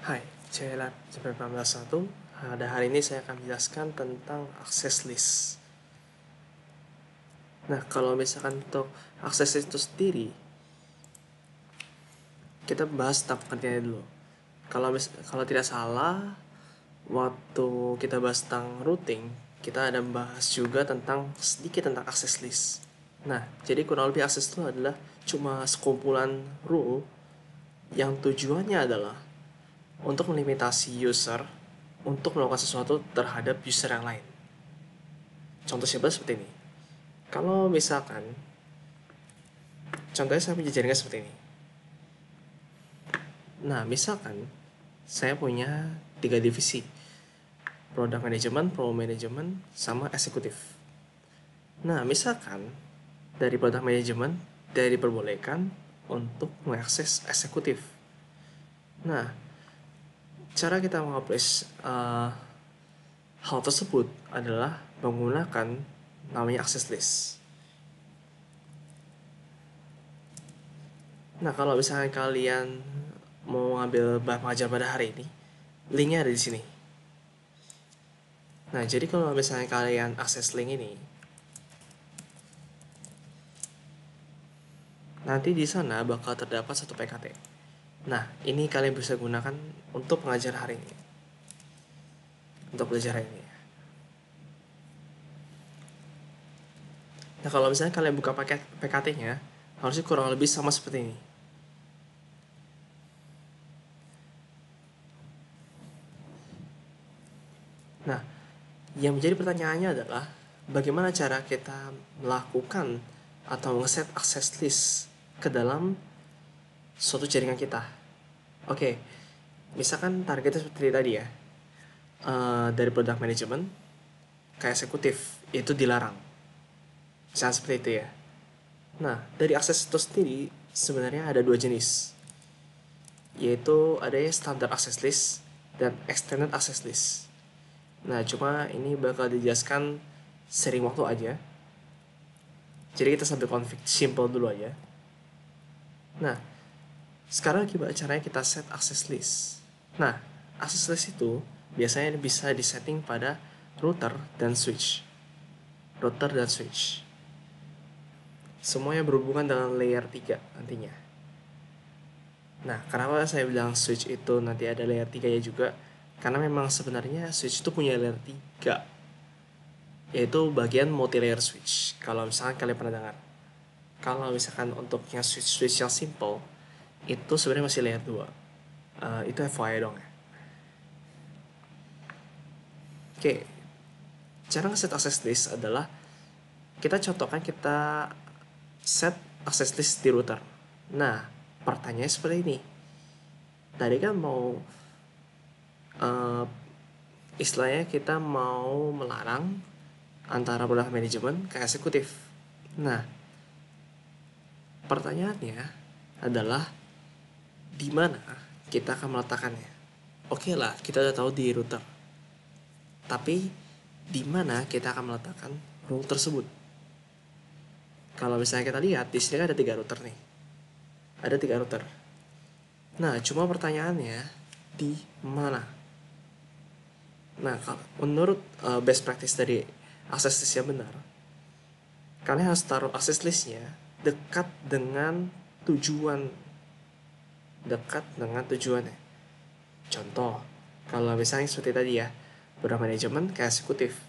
Hai, saya Lab CP181. Pada hari ini saya akan menjelaskan tentang access list. Nah, kalau misalkan untuk access list itu sendiri, kita bahas tentang pengertiannya dulu. Kalau tidak salah, waktu kita bahas tentang routing, kita ada membahas juga sedikit tentang access list. Nah, jadi kurang lebih access itu adalah cuma sekumpulan rule yang tujuannya adalah untuk melimitasi user untuk melakukan sesuatu terhadap user yang lain. Contoh simpel seperti ini. Kalau misalkan, contohnya saya punya jaringan seperti ini. Nah, misalkan saya punya 3 divisi. Product Management, Pro Management, sama Eksekutif. Nah, misalkan dari Product Management, dia diperbolehkan untuk mengakses Eksekutif. Nah, cara kita mengaplikasi hal tersebut adalah menggunakan namanya access list. Nah, kalau misalnya kalian mau ngambil bahan pengajar pada hari ini, linknya ada di sini. Nah, jadi kalau misalnya kalian akses link ini, nanti di sana bakal terdapat satu PKT. Nah, ini kalian bisa gunakan untuk pengajar hari ini. Untuk belajar hari ini. Nah, kalau misalnya kalian buka paket PKT-nya, harusnya kurang lebih sama seperti ini. Nah, yang menjadi pertanyaannya adalah bagaimana cara kita melakukan atau ngeset access list ke dalam suatu jaringan kita. Oke, misalkan targetnya seperti tadi ya, dari product management ke eksekutif itu dilarang, misalnya seperti itu ya. Nah, dari akses itu sendiri sebenarnya ada 2 jenis, yaitu ada standard access list dan extended access list. Nah, cuma ini bakal dijelaskan sering waktu aja. Jadi kita sambil config simple dulu aja. Nah, sekarang gimana caranya kita set access list? Nah, access list itu biasanya bisa disetting pada router dan switch. Router dan switch. Semuanya berhubungan dengan layer 3 nantinya. Nah, kenapa saya bilang switch itu nanti ada layer 3-nya juga? Karena memang sebenarnya switch itu punya layer 3, yaitu bagian multi-layer switch. Kalau misalkan kalian pernah dengar. Kalau misalkan untuk yang switch yang simple, itu sebenarnya masih layer 2. Itu FYI dong ya. Oke, cara nge-set access list adalah kita set access list di router. Nah, pertanyaannya seperti ini. Tadi kan mau istilahnya kita mau melarang antara product management ke eksekutif. Nah, pertanyaannya adalah di mana kita akan meletakkannya. Oke lah, kita udah tahu di router. Tapi di mana kita akan meletakkan rule tersebut? Kalau misalnya kita lihat di sini kan ada 3 router nih. Ada 3 router. Nah, cuma pertanyaannya di mana? Nah, menurut best practice dari access list yang benar, kalian harus taruh access listnya dekat dengan tujuannya. Contoh, kalau misalnya seperti tadi ya, product management ke eksekutif,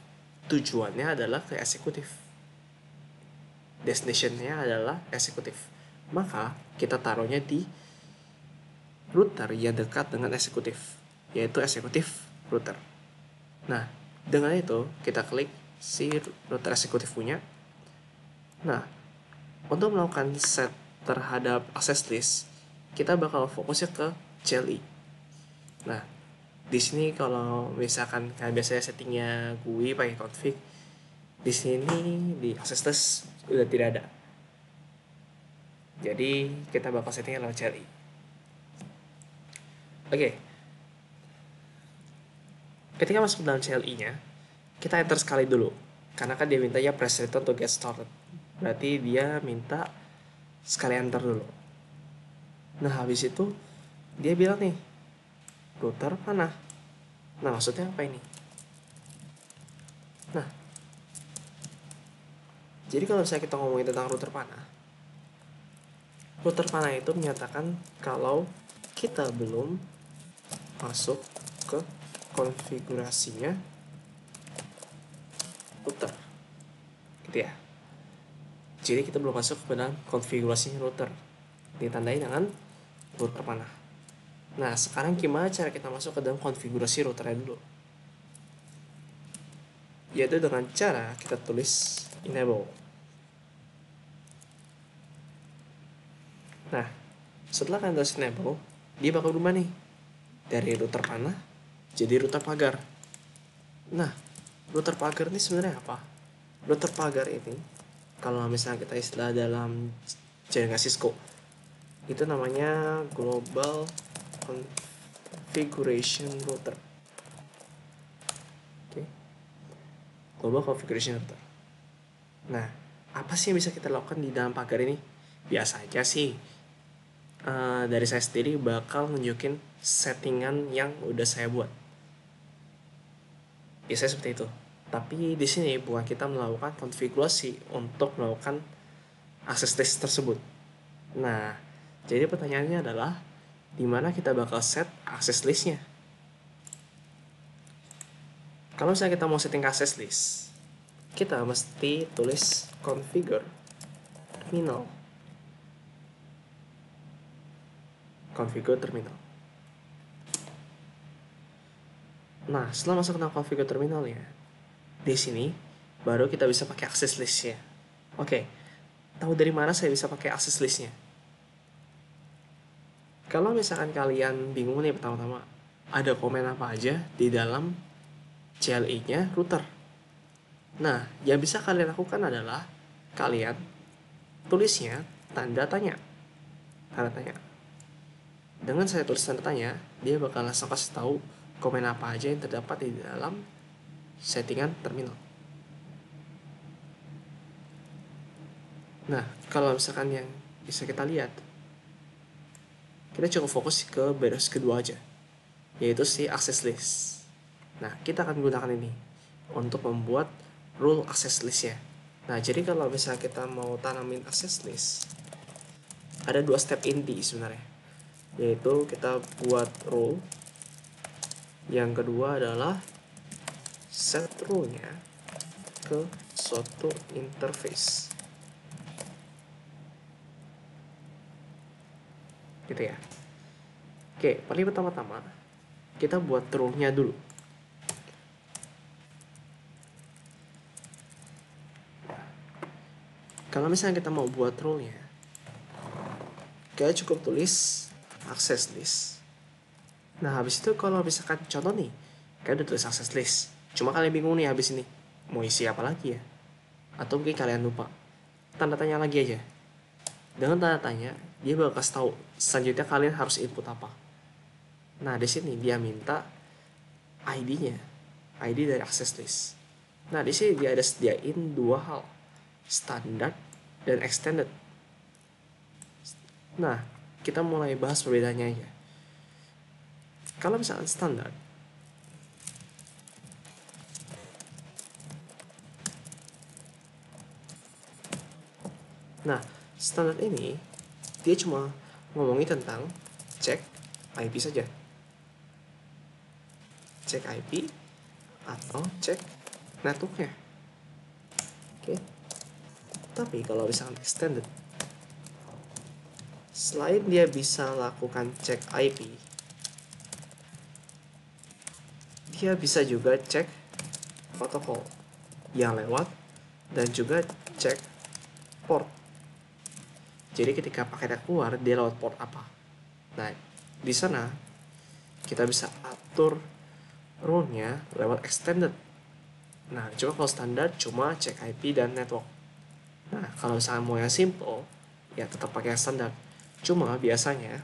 tujuannya adalah ke eksekutif, destination-nya adalah eksekutif, maka kita taruhnya di router yang dekat dengan eksekutif, yaitu eksekutif router. Nah, dengan itu kita klik si router eksekutif punya. Nah, untuk melakukan set terhadap access list, kita bakal fokusnya ke CLI. Nah, di sini kalau misalkan kalian biasanya settingnya GUI pakai config, di sini di access list udah tidak ada. Jadi kita bakal settingnya lewat CLI. Oke. Ketika masuk dalam CLI-nya, kita enter sekali dulu. Karena kan dia mintanya press return to get started. Berarti dia minta sekali enter dulu. Nah, habis itu dia bilang nih, router panah. Nah, maksudnya apa ini? Nah, jadi kalau misalnya kita ngomongin tentang router panah itu menyatakan kalau kita belum masuk ke konfigurasinya router, gitu ya. Jadi kita belum masuk ke dalam konfigurasinya router, ditandai dengan router panah. Nah, sekarang gimana cara kita masuk ke dalam konfigurasi routernya dulu? Yaitu dengan cara kita tulis enable. Nah, setelah kalian tulis enable, dia bakal berubah nih dari router panah jadi router pagar. Nah, router pagar ini sebenarnya apa? Router pagar ini, kalau misalnya kita istilah dalam jaringan Cisco, itu namanya Global Configuration Router. Oke. Global Configuration Router. Nah, apa sih yang bisa kita lakukan di dalam pagar ini? Biasa aja sih. Dari saya sendiri bakal nunjukin settingan yang udah saya buat. Biasanya seperti itu. Tapi di sini bukan kita melakukan konfigurasi untuk melakukan access list tersebut. Nah, jadi pertanyaannya adalah di mana kita bakal set access listnya? Kalau misalnya kita mau setting access list, kita mesti tulis configure terminal. Configure terminal. Nah, setelah masuk ke configure terminalnya, di sini baru kita bisa pakai access listnya. Oke, tahu dari mana saya bisa pakai access listnya? Kalau misalkan kalian bingung nih pertama-tama, ada komen apa aja di dalam CLI-nya router. Nah, yang bisa kalian lakukan adalah kalian tulisnya tanda tanya. Tanda tanya. Dengan saya tulis tanda tanya, dia bakal langsung kasih tahu komen apa aja yang terdapat di dalam settingan terminal. Nah, kalau misalkan yang bisa kita lihat, kita cukup fokus ke baris kedua aja, yaitu si access list. Nah, kita akan gunakan ini untuk membuat rule access listnya. Nah, jadi kalau misalnya kita mau tanamin access list, ada 2 step inti sebenarnya, yaitu kita buat rule. Yang kedua adalah set rule-nya ke suatu interface. Gitu ya. Oke, paling pertama-tama kita buat rule-nya dulu. Kalau misalnya kita mau buat rule-nya, kita cukup tulis access list. Nah, habis itu kalau misalkan contoh nih, kalian udah tulis access list, cuma kalian bingung nih habis ini mau isi apa lagi ya, atau mungkin kalian lupa, tanda tanya lagi aja. Dengan tanda tanya, dia bakal kasih tahu selanjutnya kalian harus input apa. Nah, di sini dia minta ID-nya, ID dari access list. Nah, di sini dia ada sediain 2 hal, standar dan extended. Nah, kita mulai bahas perbedaannya aja. Kalau misalkan standar, nah, standar ini dia cuma ngomongin tentang cek IP saja. Cek IP atau cek networknya. Oke. Tapi kalau misalkan extended, selain dia bisa lakukan cek IP, dia bisa juga cek protokol yang lewat dan juga cek port. Jadi ketika paketnya keluar, dia lewat port apa. Nah, di sana kita bisa atur rule-nya lewat extended. Nah, coba kalau standar cuma cek IP dan network. Nah, kalau misalnya mau yang simple, ya tetap pakai yang standar. Cuma biasanya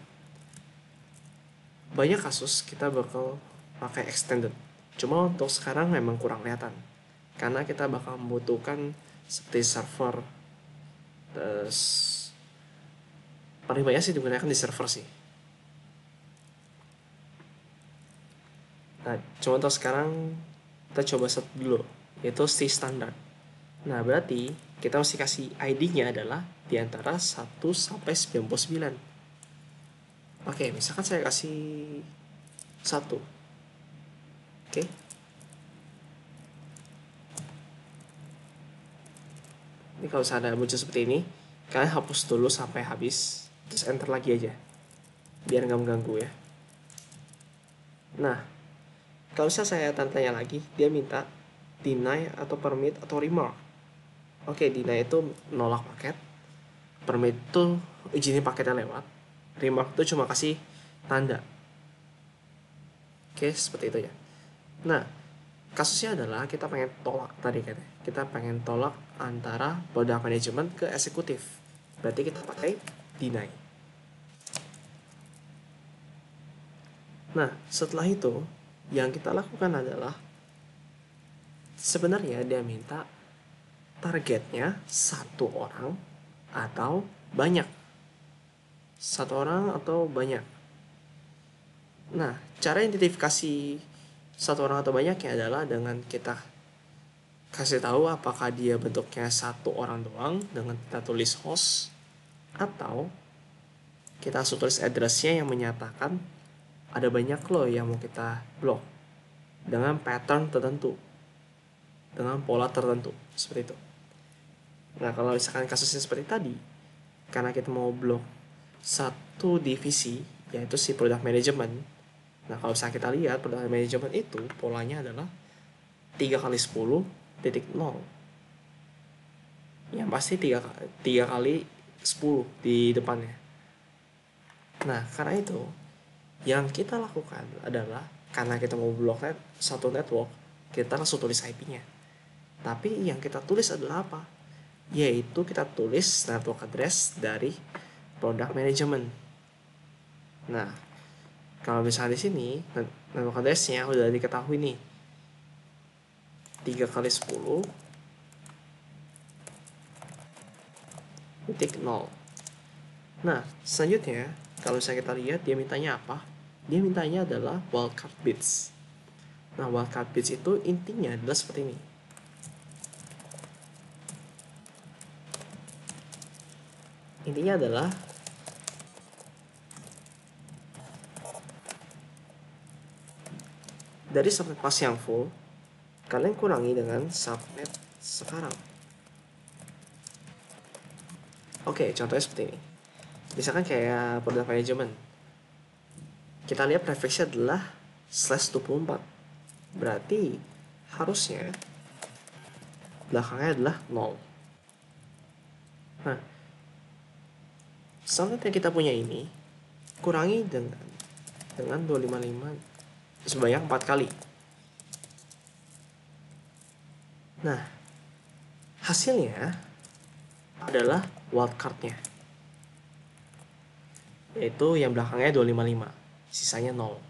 banyak kasus kita bakal pakai extended. Cuma untuk sekarang memang kurang kelihatan, karena kita bakal membutuhkan seperti server. Terus paling banyak sih digunakan di server sih. Nah, contoh sekarang kita coba set dulu, yaitu string standard. Nah, berarti kita mesti kasih ID-nya adalah di antara 1 sampai 99. Oke, misalkan saya kasih 1. Oke. Ini kalau misalnya ada muncul seperti ini, kalian hapus dulu sampai habis, terus enter lagi aja, biar nggak mengganggu ya. Nah, kalau misalnya saya tanya lagi, dia minta deny atau permit atau remark. Oke, deny itu nolak paket, permit itu izinin paketnya lewat, remark itu cuma kasih tanda. Oke, seperti itu ya. Nah, kasusnya adalah kita pengen tolak tadi kan, kita pengen tolak antara product management ke eksekutif. Berarti kita pakai deny. Nah, setelah itu yang kita lakukan adalah sebenarnya dia minta targetnya 1 orang atau banyak. 1 orang atau banyak. Nah, cara identifikasi 1 orang atau banyaknya adalah dengan kita kasih tahu apakah dia bentuknya 1 orang doang dengan kita tulis host, atau kita tulis address-nya yang menyatakan ada banyak loh yang mau kita blok dengan pattern tertentu, dengan pola tertentu, seperti itu. Nah, kalau misalkan kasusnya seperti tadi, karena kita mau blok 1 divisi, yaitu si product management. Nah, kalau misalnya kita lihat product management itu polanya adalah 3 kali 10 titik 0. Yang pasti 3 kali 10 di depannya. Nah, karena itu yang kita lakukan adalah, karena kita mau blok satu network, kita langsung tulis IP-nya. Tapi yang kita tulis adalah apa? Yaitu kita tulis network address dari product management. Nah, kalau misalnya di sini network address-nya udah diketahui nih, 3 kali 10 titik 0. Nah, selanjutnya kalau misalnya kita lihat dia mintanya apa? Dia mintanya adalah wildcard bits. Nah, wildcard bits itu intinya adalah seperti ini. Intinya adalah dari subnet pas yang full, kalian kurangi dengan subnet sekarang. Oke, contohnya seperti ini. Misalkan kayak product management, kita lihat prefixnya adalah /24. Berarti harusnya belakangnya adalah 0. Nah, subnet yang kita punya ini kurangi dengan 255 sebanyak 4 kali. Nah, hasilnya adalah wildcard-nya, yaitu yang belakangnya 255, sisanya 0.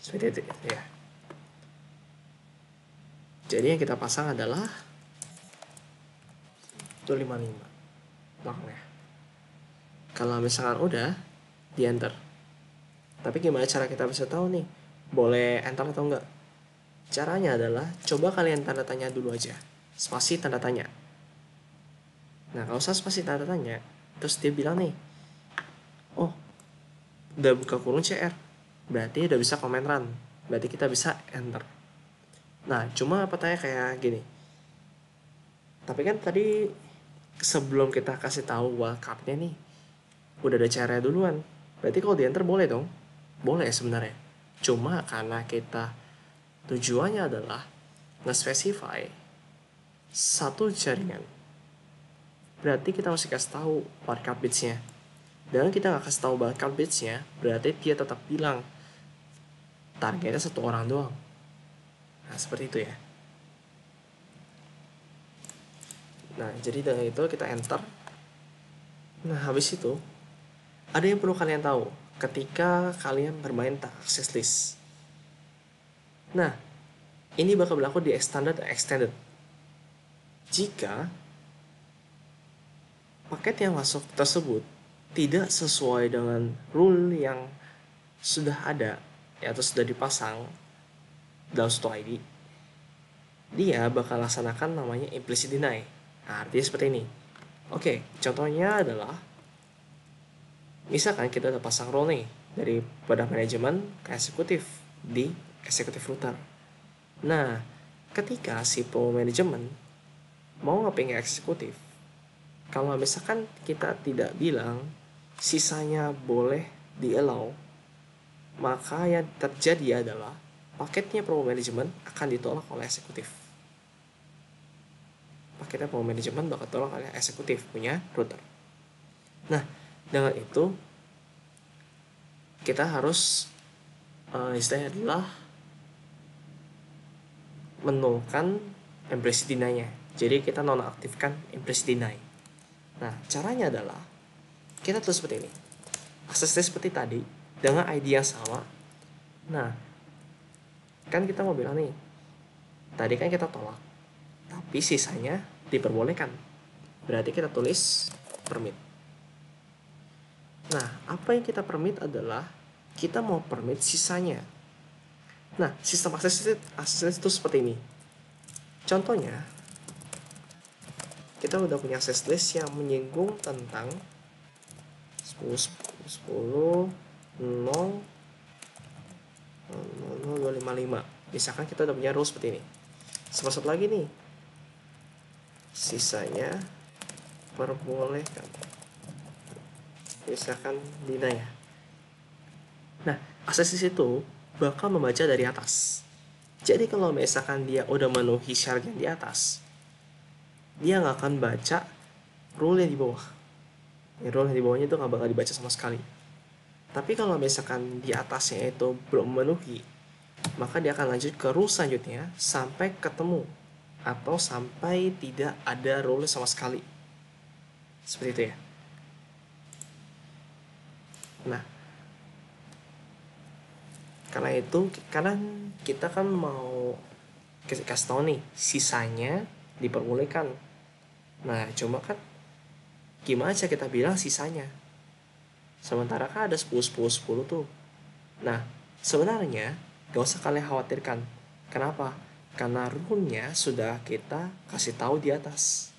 Seperti itu ya. Jadi yang kita pasang adalah 255 belakangnya. Kalau misalkan udah, di enter. Tapi gimana cara kita bisa tahu nih, boleh enter atau enggak? Caranya adalah, coba kalian tanda tanya dulu aja, spasi tanda tanya. Nah, kalau saya spasi tanda tanya, terus dia bilang nih, oh, udah buka kurung CR, berarti udah bisa comment run, berarti kita bisa enter. Nah, cuma pertanyaan kayak gini, tapi kan tadi sebelum kita kasih tahu wildcard-nya nih, udah ada CR duluan, berarti kalau di enter boleh dong? Boleh sebenarnya. Cuma karena kita tujuannya adalah nge-specify 1 jaringan, berarti kita mesti kasih tahu wildcard bits-nya. Dan kita nggak kasih tahu wildcard bits-nya, berarti dia tetap bilang targetnya 1 orang doang. Nah, seperti itu ya. Nah, jadi dengan itu kita enter. Nah, habis itu ada yang perlu kalian tahu ketika kalian bermain access list. Nah, ini bakal berlaku di standard dan extended. Jika paket yang masuk tersebut tidak sesuai dengan rule yang sudah ada atau sudah dipasang dalam suatu ID, dia bakal laksanakan namanya implicit deny. Nah, artinya seperti ini. Oke, contohnya adalah misalkan kita udah pasang role nih dari pada manajemen ke eksekutif di eksekutif router. Nah, ketika si pro manajemen mau ngeping eksekutif, kalau misalkan kita tidak bilang sisanya boleh di-allow, maka yang terjadi adalah paketnya pro manajemen akan ditolak oleh eksekutif. Paketnya pro manajemen bakal ditolak oleh eksekutif punya router. Nah, dengan itu kita harus istilahnya adalah menolkan implicit deny-nya. Jadi kita nonaktifkan implicit deny. Nah, caranya adalah kita tulis seperti ini. Aksesnya seperti tadi dengan ID yang sama. Nah, kan kita mau bilang nih, tadi kan kita tolak, tapi sisanya diperbolehkan. Berarti kita tulis permit. Nah, apa yang kita permit adalah kita mau permit sisanya. Nah, sistem akses itu seperti ini. Contohnya, kita udah punya access list yang menyinggung tentang 10, 0, 255. Misalkan kita udah punya rule seperti ini. Satu lagi nih, sisanya perbolehkan. Misalkan deny ya. Nah, akses itu bakal membaca dari atas. Jadi kalau misalkan dia udah memenuhi syarat yang di atas, dia nggak akan baca rule yang di bawah. Rule yang di bawahnya itu nggak bakal dibaca sama sekali. Tapi kalau misalkan di atasnya itu belum memenuhi, maka dia akan lanjut ke rule selanjutnya sampai ketemu atau sampai tidak ada rule sama sekali. Seperti itu ya. Nah, karena kita kan mau kasih tahu nih sisanya diperbolehkan. Nah, cuma kan gimana aja kita bilang sisanya, sementara kan ada 10 tuh. Nah, sebenarnya gak usah kalian khawatirkan. Kenapa? Karena rule-nya sudah kita kasih tahu di atas.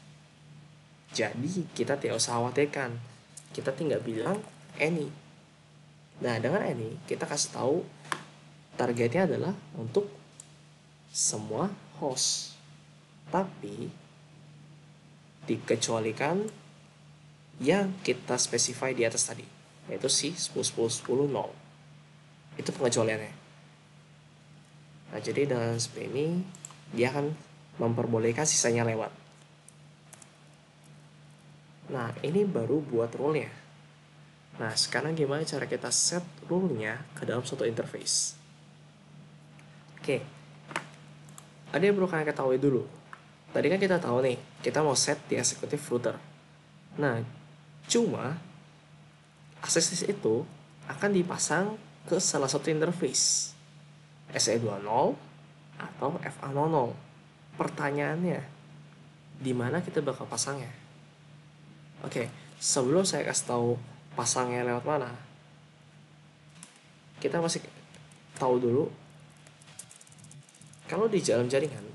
Jadi kita tidak usah khawatirkan. Kita tinggal bilang any. Nah, dengan any kita kasih tahu targetnya adalah untuk semua host. Tapi dikecualikan yang kita spesify di atas tadi, yaitu si 10, 0. Itu pengecualiannya. Nah, jadi dengan seperti ini dia akan memperbolehkan sisanya lewat. Nah, ini baru buat rule-nya. Nah, sekarang gimana cara kita set rule-nya ke dalam suatu interface? Oke, ada yang perlu kalian ketahui dulu. Tadi kan kita tahu nih, kita mau set di executive router. Nah, cuma akses list itu akan dipasang ke salah satu interface, SE20 atau FA00. Pertanyaannya, di mana kita bakal pasangnya? Oke, sebelum saya kasih tahu pasangnya lewat mana, kita masih tahu dulu kalau di dalam jaringan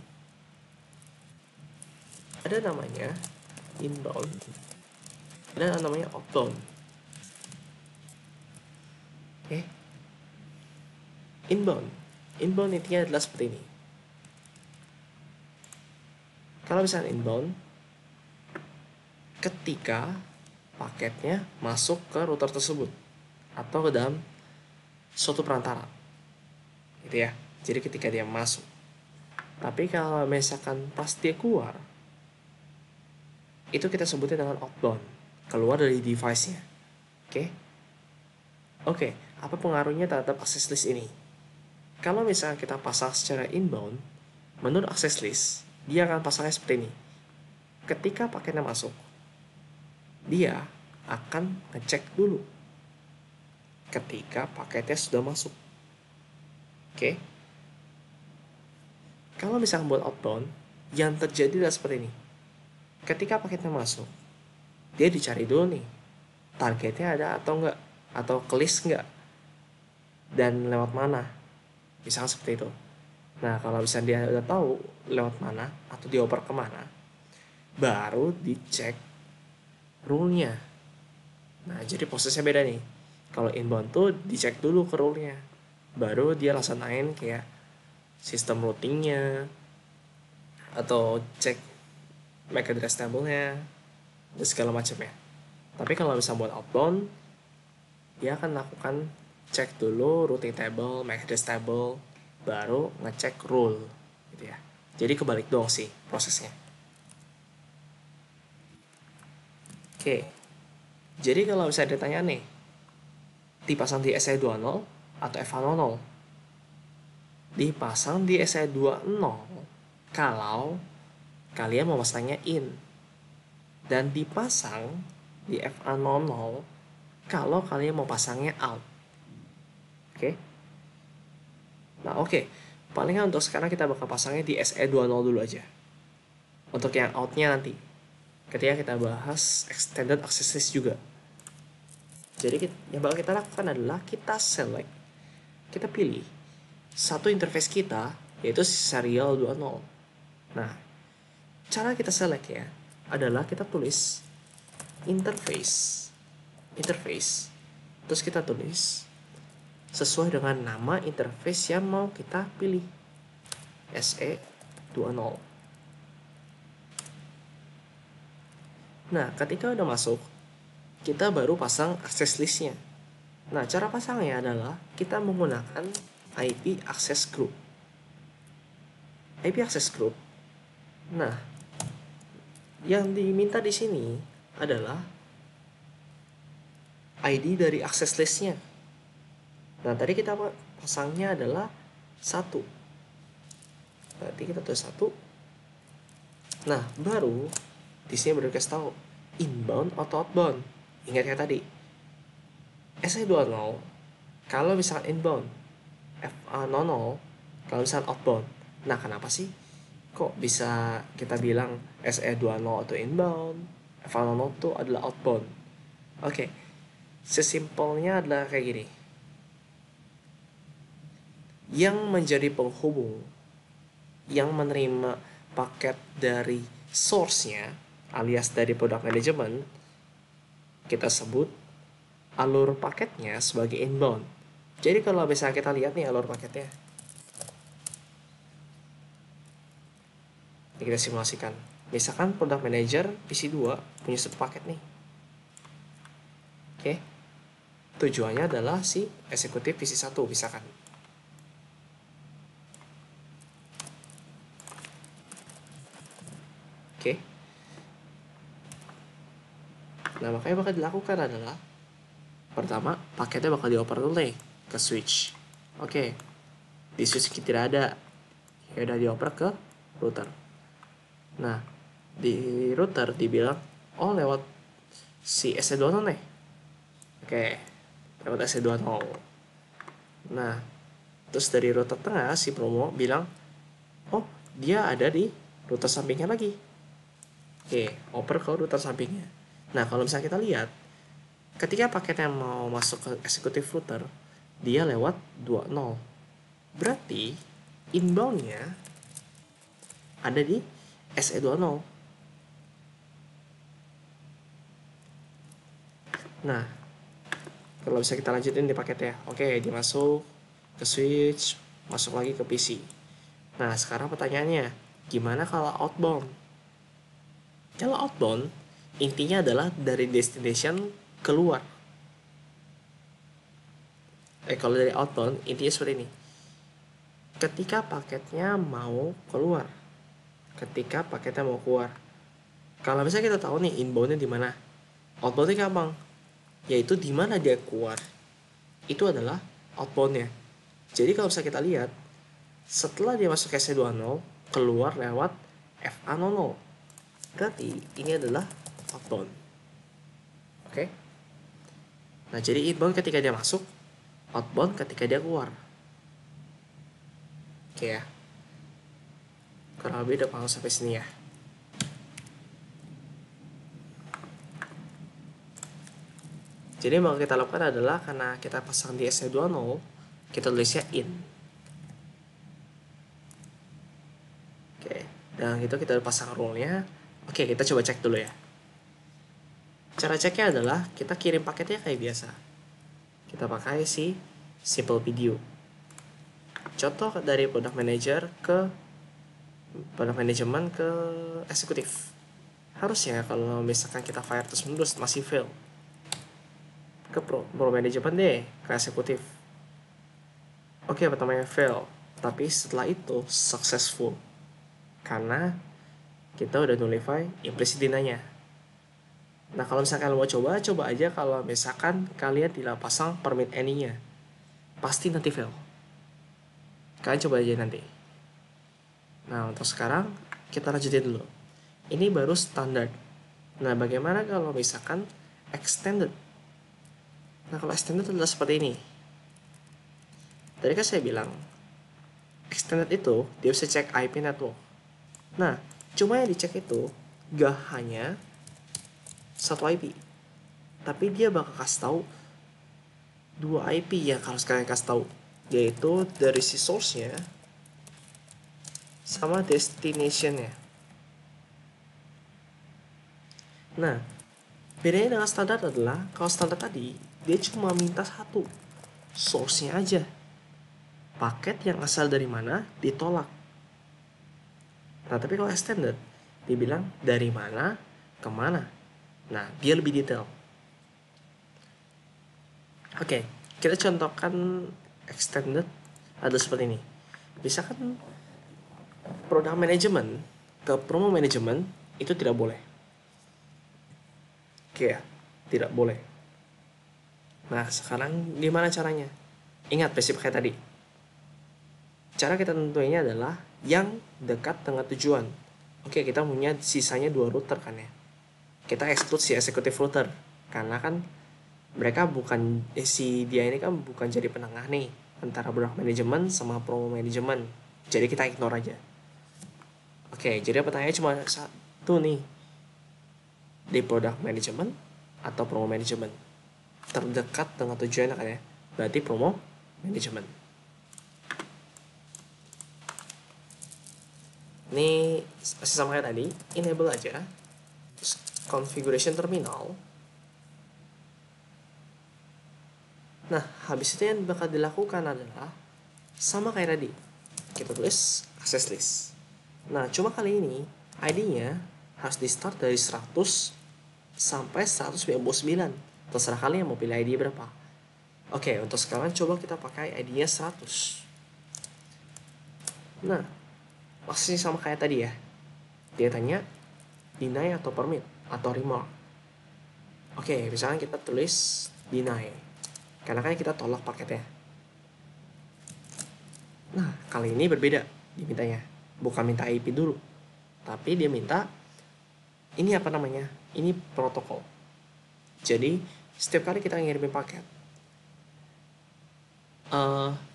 ada namanya inbound dan ada namanya outbound. Oke. Inbound intinya adalah seperti ini. Kalau misalnya inbound, ketika paketnya masuk ke router tersebut atau ke dalam suatu perantara, gitu ya. Jadi ketika dia masuk. Tapi kalau misalkan pas dia keluar, itu kita sebutnya dengan outbound, keluar dari device-nya. Oke, apa pengaruhnya terhadap access list ini? Kalau misalnya kita pasang secara inbound, menurut access list, dia akan pasangnya seperti ini. Ketika paketnya masuk, dia akan ngecek dulu ketika paketnya sudah masuk. Oke. Kalau misalnya buat outbound, yang terjadi adalah seperti ini. Ketika paketnya masuk, dia dicari dulu nih, targetnya ada atau enggak, atau ke list enggak, dan lewat mana. misalkan seperti itu. Nah, kalau misalnya dia udah tahu lewat mana atau dioper kemana, baru dicek rule-nya. Nah, jadi prosesnya beda nih. Kalau inbound tuh dicek dulu ke rule-nya, baru dia laksanain kayak sistem routingnya atau cek MAC address table-nya dan segala macamnya. Tapi kalau misalnya buat outbound, dia akan lakukan cek dulu routing table, MAC address table, baru ngecek rule gitu ya. Jadi kebalik doang sih prosesnya. Oke. Jadi kalau misalnya ditanya nih, dipasang di SE20 atau FA00? Dipasang di SE20 kalau kalian mau pasangnya in, dan dipasang di FA00 kalau kalian mau pasangnya out. Oke? Nah, oke. Palingan untuk sekarang kita bakal pasangnya di SE20 dulu aja. Untuk yang outnya nanti, ketika kita bahas extended access list juga. Jadi yang bakal kita lakukan adalah kita select, kita pilih satu interface kita, yaitu serial 20. Nah, cara kita select ya adalah kita tulis interface, terus kita tulis sesuai dengan nama interface yang mau kita pilih, SE20. Nah, ketika udah masuk, kita baru pasang access listnya. Nah, cara pasangnya adalah kita menggunakan IP access group. IP access group. Nah, yang diminta di sini adalah ID dari access listnya. Nah, tadi kita pasangnya adalah 1. Berarti kita tulis 1. Nah, baru di sini baru kasih tahu inbound atau outbound. Ingat ya tadi, SE20 kalau misalkan inbound, FA00 kalau misalkan outbound. Nah, kenapa sih kok bisa kita bilang SE20 itu inbound, FA00 itu adalah outbound? Oke, sesimpelnya adalah kayak gini. Yang menjadi penghubung, yang menerima paket dari source-nya alias dari product management, kita sebut alur paketnya sebagai inbound. Jadi kalau misalnya kita lihat nih alur paketnya, ini kita simulasikan. Misalkan product manager PC2 punya satu paket nih. Oke. Tujuannya adalah si eksekutif PC1 misalkan. Oke. Nah, makanya bakal dilakukan adalah pertama, paketnya bakal dioper dulu nih ke switch. Oke. Di switch tidak ada. Ya udah dioper ke router. Nah, di router dibilang, oh lewat si SE20 nih. Oke. Lewat SE20. Nah, terus dari router tengah si promo bilang, oh dia ada di router sampingnya lagi. Oke, oper ke router sampingnya. Nah, kalau misalnya kita lihat, ketika paketnya mau masuk ke executive router, dia lewat 20. Berarti inbound-nya ada di SE20. Nah, kalau bisa kita lanjutin di paketnya. Oke, dia masuk ke switch, masuk lagi ke PC. Nah, sekarang pertanyaannya, gimana kalau outbound? Kalau outbound, intinya adalah dari destination keluar. Kalau dari outbound, intinya seperti ini. Ketika paketnya mau keluar. Kalau misalnya kita tahu nih inboundnya di mana, outboundnya gampang. Yaitu di mana dia keluar. Itu adalah outboundnya. Jadi kalau misalnya kita lihat, setelah dia masuk ke SE20, keluar lewat FA00. Berarti ini adalah outbound. Oke? Nah, jadi inbound ketika dia masuk, outbound ketika dia keluar. Oke ya. Kurang lebih udah paham sampai sini ya. Jadi yang mau kita lakukan adalah karena kita pasang di SE20, kita tulisnya in. Dan gitu kita udah pasang rule-nya. Oke, kita coba cek dulu ya. Cara ceknya adalah kita kirim paketnya kayak biasa. Kita pakai si simple video. Contoh dari product manager ke product management ke eksekutif. Harusnya kalau misalkan kita fire terus menerus masih fail. Ke pro management deh, ke eksekutif. Oke, pertamanya fail, tapi setelah itu successful. Karena kita udah nullify implicit deny-nya. Nah, kalau misalkan kalian mau coba aja kalau misalkan kalian tidak pasang permit any-nya. Pasti nanti fail. Kalian coba aja nanti. Nah, untuk sekarang kita lanjutin dulu. Ini baru standar. Nah, bagaimana kalau misalkan extended? Nah, kalau extended adalah seperti ini. Tadi kan saya bilang, extended itu dia bisa cek IP network. Nah, cuma yang dicek itu gak hanya satu IP, tapi dia bakal kasih tahu 2 IP yang harus kalian kasih tahu, yaitu dari si source-nya sama destination-nya. Nah, bedanya dengan standar adalah kalau standar tadi dia cuma minta satu, source-nya aja. Paket yang asal dari mana ditolak. Nah, tapi kalau extended dibilang dari mana ke mana. Nah, dia lebih detail. Oke, kita contohkan extended ada seperti ini. Misalkan product management ke promo management itu tidak boleh. Oke ya, tidak boleh. Nah, sekarang gimana caranya? Ingat prinsip kayak tadi. Cara kita tentuinnya adalah yang dekat dengan tujuan. Oke, kita punya sisanya 2 router kan ya. Kita exclude si executive router karena kan mereka bukan si dia ini kan bukan jadi penengah nih antara product management sama promo management. Jadi kita ignore aja. Oke, jadi pertanyaannya cuma satu nih. Di product management atau promo management? Terdekat dengan tujuan kan ya. Berarti promo management. Ini masih sama kayak tadi, enable aja. Terus configuration terminal. Nah, habis itu yang bakal dilakukan adalah sama kayak tadi. Kita tulis access list. Nah, cuma kali ini ID-nya harus di start dari 100 sampai 199. Terserah kalian mau pilih ID berapa. Oke, untuk sekarang coba kita pakai ID-nya 100. Nah, masih sama kayak tadi ya. Dia tanya deny atau permit atau remark. Oke, misalnya kita tulis deny. Karena kan kita tolak paketnya. Nah, kali ini berbeda dimintanya. Bukan minta IP dulu. Tapi dia minta ini apa namanya? Ini protokol. Jadi, setiap kali kita ngirimin paket,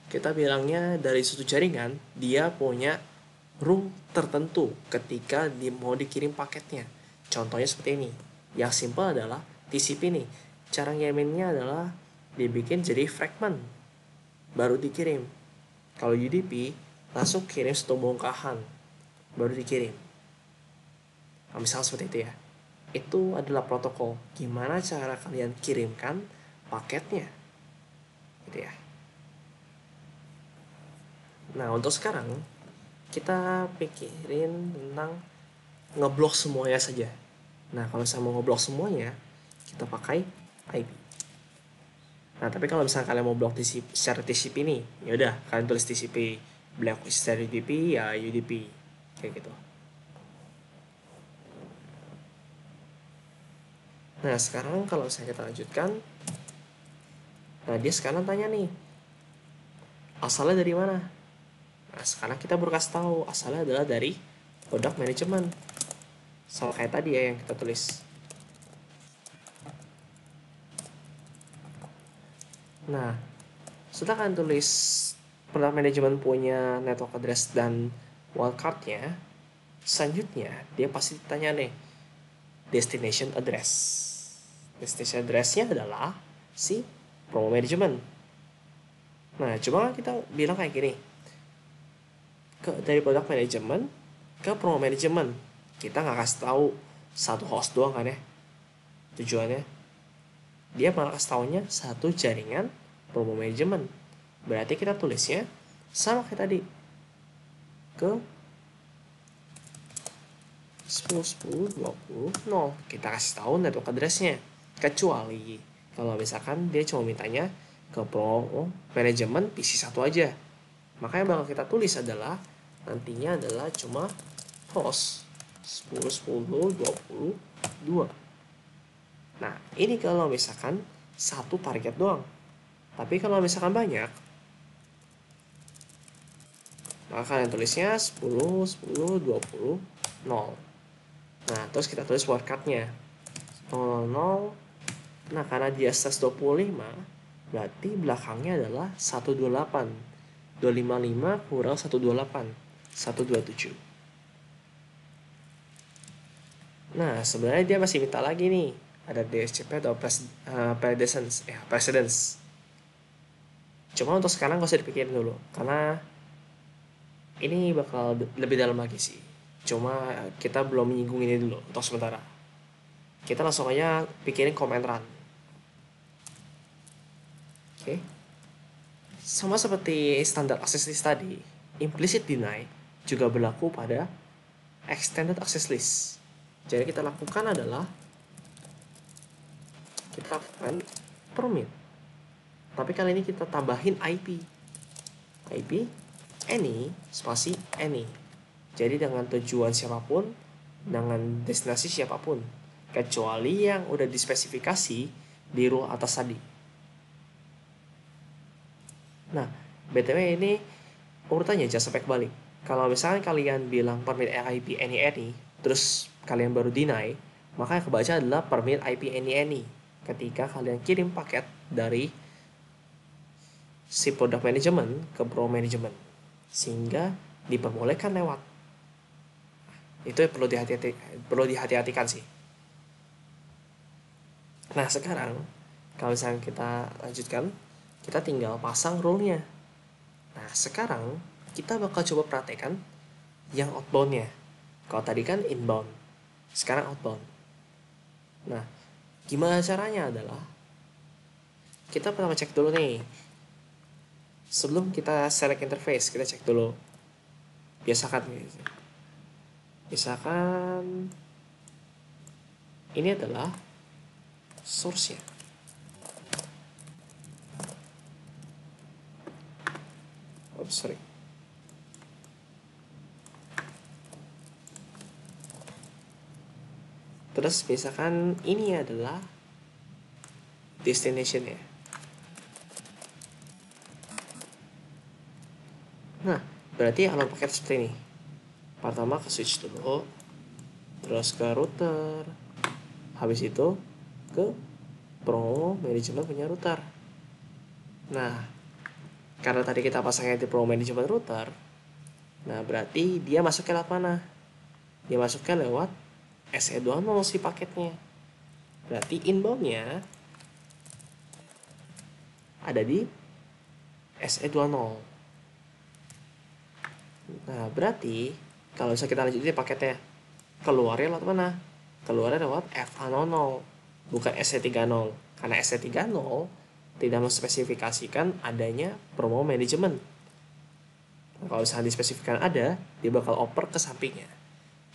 kita bilangnya dari suatu jaringan, dia punya rule tertentu ketika mau dikirim paketnya. Contohnya seperti ini. Yang simple adalah TCP nih. Cara ngiriminnya adalah dibikin jadi fragment, baru dikirim. Kalau UDP, langsung kirim satu bongkahan, baru dikirim. Nah, misalnya seperti itu ya. Itu adalah protokol. Gimana cara kalian kirimkan paketnya. Gitu ya. Nah, untuk sekarang, kita pikirin tentang ngeblok semuanya saja. Nah, kalau saya mau ngeblok semuanya, kita pakai IP. Nah, tapi kalau misalnya kalian mau blok secara TCP nih, ya udah kalian tulis TCP, blok secara UDP ya UDP, kayak gitu. Nah, sekarang kalau misalnya kita lanjutkan, nah dia sekarang tanya nih, asalnya dari mana? Nah, sekarang kita baru kasih tahu asalnya adalah dari product management. Sama kayak tadi ya yang kita tulis. Nah, setelah kalian tulis product management punya network address dan wildcard-nya, selanjutnya dia pasti tanya nih, destination address. Destination address-nya adalah si promo management. Nah, cuma kita bilang kayak gini. Dari product management ke promo management. Kita nggak kasih tahu satu host doang kan ya tujuannya. Dia malah kasih taunya satu jaringan promo management. Berarti kita tulisnya sama kayak tadi, ke 10.10.20.0. Kita kasih tahu network address-nya. Kecuali kalau misalkan dia cuma mintanya ke promo management PC 1 aja. Makanya bakal kita tulis adalah nantinya adalah cuma host 10.10.20.2. Nah, ini kalau misalkan satu target doang. Tapi kalau misalkan banyak, maka kalian tulisnya 10.10.20.0. Nah, terus kita tulis wordcard-nya 0.0. Nah, karena dia SAS 25, berarti belakangnya adalah 128. 255 kurang 128, 127. Nah, sebenarnya dia masih minta lagi nih, ada DSCP atau precedence. Cuma untuk sekarang gak usah dipikirin dulu, karena ini bakal lebih dalam lagi sih. Cuma kita belum menyinggung ini dulu untuk sementara. Kita langsung aja pikirin command run. Oke. Sama seperti standar access list tadi, implicit deny juga berlaku pada extended access list. Jadi kita lakukan adalah kita lakukan permit. Tapi kali ini kita tambahin IP any spasi any. Jadi dengan tujuan siapapun, dengan destinasi siapapun, kecuali yang udah dispesifikasi di rule atas tadi. Nah, BTW ini urutannya jangan sampai kebalik. Kalau misalnya kalian bilang permit IP any, terus kalian baru deny, maka yang kebaca adalah permit IP any ketika kalian kirim paket dari si product management ke pro management, sehingga diperbolehkan lewat. Itu yang perlu dihati-hatikan sih. Nah, sekarang kalau misalnya kita lanjutkan, kita tinggal pasang rule-nya. Nah, sekarang kita bakal coba praktekkan yang outbound-nya. Kalau tadi kan inbound, sekarang outbound. Nah, gimana caranya adalah kita pertama cek dulu nih. Sebelum kita select interface, kita cek dulu. Biasakan ini adalah source-nya. Sorry. Terus misalkan ini adalah destination-nya. Nah, berarti alur paket seperti ini. Pertama ke switch dulu, terus ke router, habis itu ke promo management punya router. Nah, karena tadi kita pasangnya di promo management router, nah berarti dia masuknya lewat mana? Dia masuknya lewat SE20 si paketnya. Berarti inbound-nya ada di SE20. Nah, berarti kalau misalnya kita lanjutin paketnya, keluarnya lewat mana? Keluarnya lewat FA00, bukan SE30. Karena SE30 tidak menspesifikasikan adanya promo management. Nah, kalau misalnya dispesifikasikan ada, dia bakal oper ke sampingnya.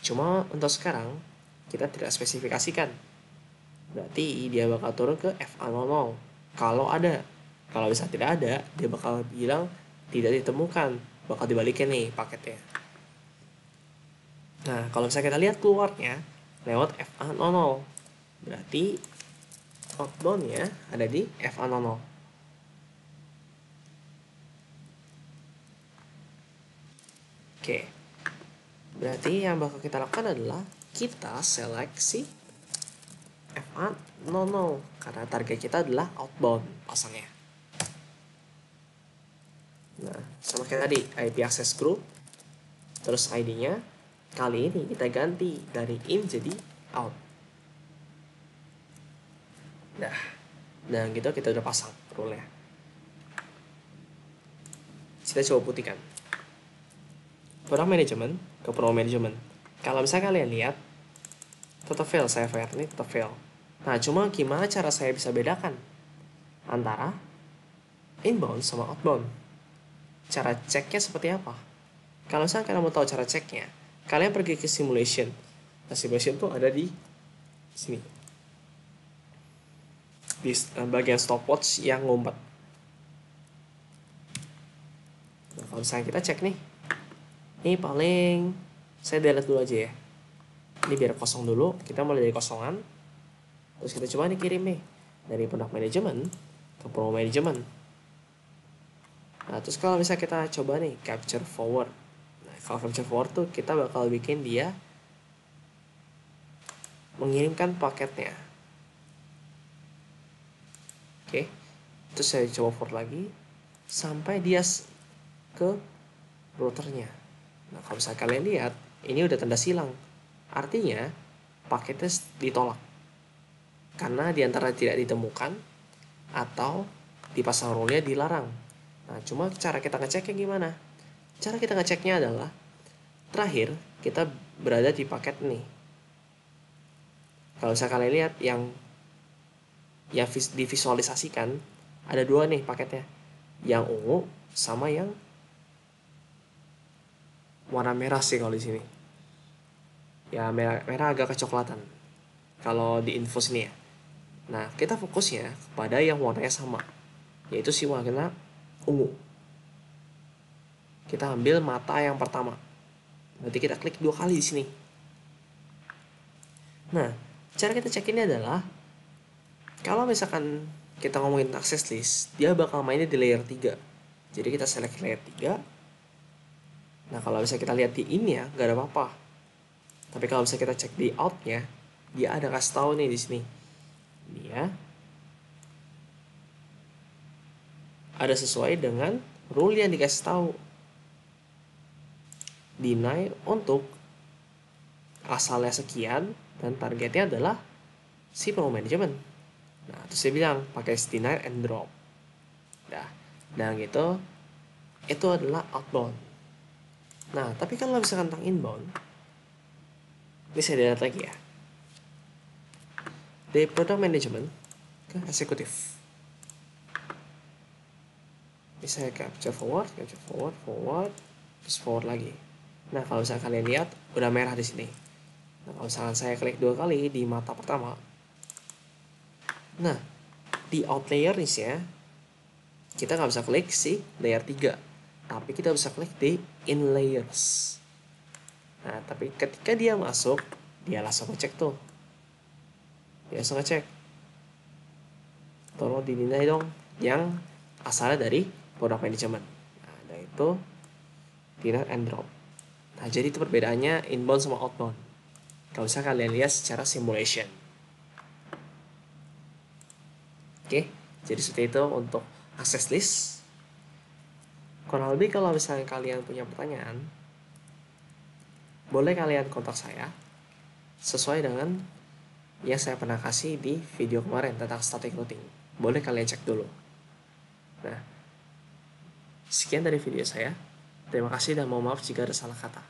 Cuma untuk sekarang, kita tidak spesifikasikan. Berarti dia bakal turun ke FA00 kalau ada. Kalau misalnya tidak ada, dia bakal bilang tidak ditemukan, bakal dibalikin nih paketnya. Nah, kalau misalnya kita lihat keluarnya lewat FA00, berarti outbound-nya ada di FA00. Oke. Berarti yang bakal kita lakukan adalah kita seleksi FA00 karena target kita adalah outbound pasangnya. Nah, sama kayak tadi IP access group, terus ID-nya kali ini kita ganti dari in jadi out. Nah, dan gitu kita udah pasang rule-nya. Kita coba putihkan. Product management ke Promo Management. Kalau misalnya kalian lihat, tetap fail, saya fire ini tetap fail. Nah, cuma gimana cara saya bisa bedakan antara inbound sama outbound? Cara ceknya seperti apa? Kalau misalnya kalian mau tahu cara ceknya, kalian pergi ke simulation. Nah, simulation tuh ada di sini, di bagian stopwatch yang ngumpat. Nah, kalau misalnya kita cek nih, ini paling saya delete dulu aja ya. Ini biar kosong dulu, kita mulai dari kosongan. Terus kita coba nih kirim nih dari product management ke promo management. Nah, terus kalau misalnya kita coba nih capture forward. Nah, kalau capture forward tuh kita bakal bikin dia mengirimkan paketnya. Oke. Terus saya coba forward lagi sampai dia ke routernya. Nah, kalau misalnya kalian lihat, ini udah tanda silang. Artinya paketnya ditolak. Karena diantara tidak ditemukan atau dipasang rule-nya dilarang. Nah, cuma cara kita ngeceknya gimana? Cara kita ngeceknya adalah terakhir kita berada di paket nih. Kalau misalnya kalian lihat yang divisualisasikan ada dua nih paketnya, yang ungu sama yang warna merah sih kalau di sini. Ya merah agak kecoklatan kalau di info sini ya. Nah, kita fokusnya kepada yang warnanya sama, yaitu si warna ungu. Kita ambil mata yang pertama. Nanti kita klik 2 kali di sini. Nah, cara kita cek ini adalah kalau misalkan kita ngomongin access list, dia bakal mainnya di layer 3. Jadi kita select layer 3. Nah, kalau misalnya kita lihat di in ya, nggak ada apa-apa. Tapi kalau misalnya kita cek di out-nya, dia ada kasih tahu nih di sini. Dia ada sesuai dengan rule yang dikasih tahu. Deny untuk asalnya sekian dan targetnya adalah si promo management. Nah, terus dia bilang pakai deny and drop. Nah, dan gitu itu adalah outbound. Nah, tapi kalau misalkan tentang inbound, ini saya lihat lagi ya. Dari product management ke eksekutif. Ini saya capture forward, terus forward lagi. Nah, kalau misalnya kalian lihat udah merah di sini. Nah, kalau misalkan saya klik 2 kali di mata pertama. Nah, di out layer nih ya, kita nggak bisa klik si layer 3. Tapi kita bisa klik di in layers. Nah, tapi ketika dia masuk, dia langsung ngecek tuh. Dia langsung ngecek. Tolong dinilai dong yang asalnya dari product management. Nah, dan itu deny and drop. Nah, jadi itu perbedaannya inbound sama outbound. Kalau bisa kalian lihat secara simulation. Oke, jadi seperti itu untuk access list. Kurang lebih kalau misalnya kalian punya pertanyaan, boleh kalian kontak saya sesuai dengan yang saya pernah kasih di video kemarin tentang static routing. Boleh kalian cek dulu. Nah, sekian dari video saya. Terima kasih dan mohon maaf jika ada salah kata.